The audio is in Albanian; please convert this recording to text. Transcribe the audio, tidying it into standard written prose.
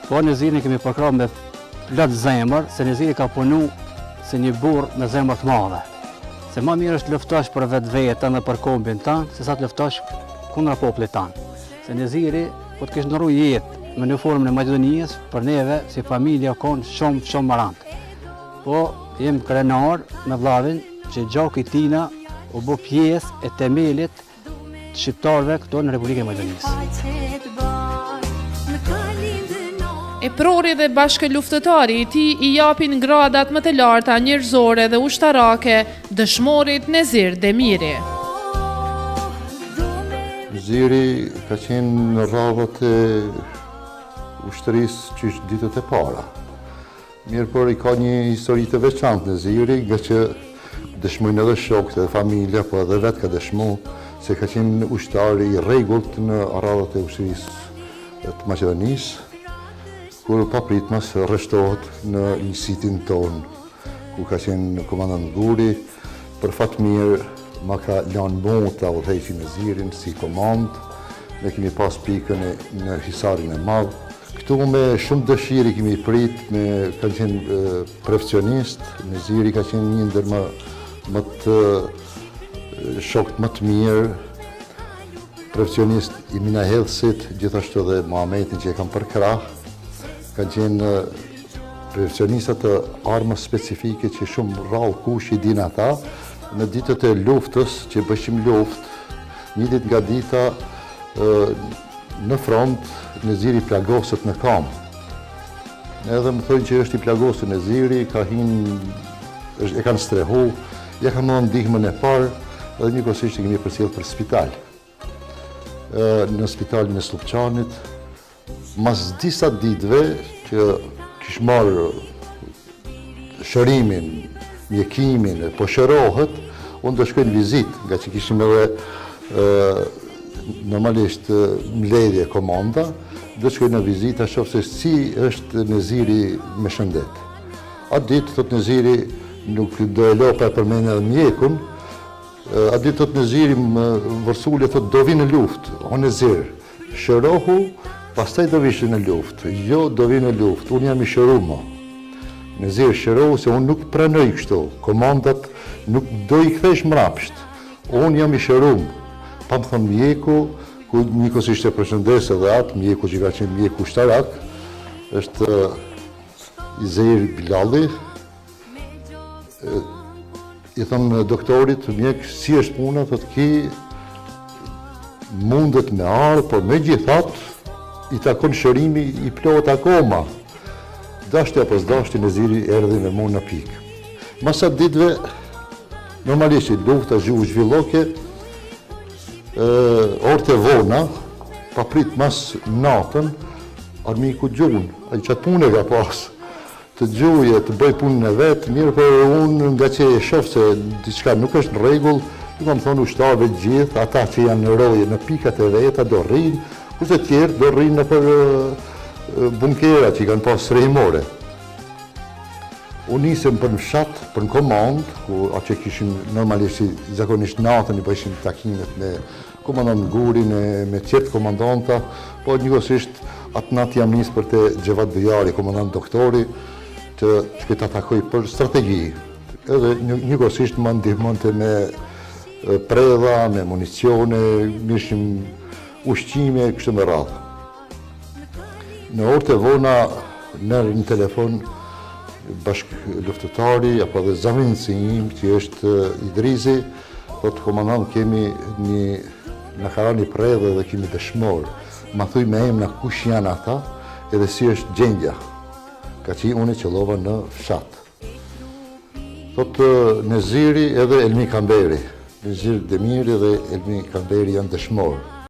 Po Nezirin kemi përkrah me plot zemër, se Neziri ka punu si një burr me zemër të madhe. Se më mirë është luftosh për vetveten dhe për kombin tanë, se sa të luftosh kundra popullit tanë. Se Neziri po të kishte ndërruar jetë me në formën e Maqedonisë, për neve si familja konë shumë marrant. Po jem krenar me vllavin që gjaku i tina u bë pjesë e themelit të shqiptarëve këtu në Republikën e Maqedonisë. E prori dhe bashkëluftëtari i tij i japin gradat më të larta njerëzore dhe ushtarake dëshmorit Nezir Demiri. Neziri ka qenë në radhët e ushtërisë që është ditët e para. Mirë por i ka një histori të veçantë Neziri, nga që dëshmojnë edhe shokët dhe familja, po edhe vetë ka dëshmu se ka qenë ushtari i rregullt në radhët e ushtërisë të Maqedonisë, kur papritmas rreshtohet në njësitin tonë, ku ka qenë komandant Guri, për fatë mirë ma ka lanë mu të udhëheqin Nezirin si komand, ne kemi pas pikën në hisarin e madh. Këtu me shumë dëshirë kemi prit, ka qenë profesionist, Neziri ka qenë një ndër më të shokët më të mirë, profesionist i Minahellësit, gjithashtu dhe Muhametin që e kam përkrah, kanë qenë profesionistat të armës specifike që shumë rrallë kush i din ata, në ditët e luftës që bëshim luftë, një dit nga dita në front, Neziri plagosët në kam. Edhe më thojnë që është i plagosë Neziri, e kanë strehu, ja ka më ndihmën e parë, edhe njëkohësisht e kemi përcjellë për spital. Në spitalin e Slupçanit, mas disa ditëve që kish marrë shërimin, mjekimin, po shërohet, unë do shkoj në vizitë, nga që kishim edhe normalisht mbledhje komanda, do shkoj në vizitë a shoh se si është Neziri me shëndet. Atë ditë, thot Neziri, nuk do e lo pa përmend edhe mjekun, atë ditë thot Neziri më vërsule, thot do vi në luftë, o Nezir, shërohu, pastaj do vishë në luftë, jo do vi në luftë, unë jam i shëruar. Nezir shërohu se unë nuk pranoj kështu, komandat nuk do i kthesh mrapsht, unë jam i shëruar. Pa më thonë mjeku, ku njëkohësisht e përshëndes edhe atë, mjeku që ka qenë mjeku ushtarak, është Izeir Bilalli, i thonë doktorit, mjek, si është puna, thotë ki mundet me arë, por me gjithat, i takon shërimi i plot akoma. Dashti apo s'dashti, Neziri erdhi me mu në pikë. Mas atë ditëve, normalisht lufta u zhvilloke, orët e vona, pa prit mas natën, armiku gjun, ai qatë punë ka pas, të gjuje, të bëj punën e vetë, mirë për unë nga që e shoh se diçka nuk është në rregull, ju kam thonë ushtarëve gjithë, ata që janë në roje, në pikat e veta, do rrinë, kurse tjerë do rrinë në për bunkera që i kanë pas rejmore. Unë nisëm për në fshat, për në komand, ku atë që kishim normalisht zakonisht natën i bëshim takimet me komandant Gurin, me qertë komandanta, po njëkohësisht atë natë jam nisë për të Gjevat Bujari, komandant doktori, të shkoj të atakoj për strategi. Edhe njëkohësisht më ndihmonte me predha, me municione, mishim ushqime, kështë me radhë. Në orët e vona, merë në telefon bashkë luftëtari, apo dhe zavinësi im, që është Idrizi, thotë komandant, kemi në karani predhe dhe kemi dëshmorë. Ma thuj me emna kush janë ata, edhe si është gjendja, ka që unë qëllova në fshat. Thotë Neziri edhe Elmi Kamberi. Nezir Demiri dhe Elmi Kamberi janë dëshmorë.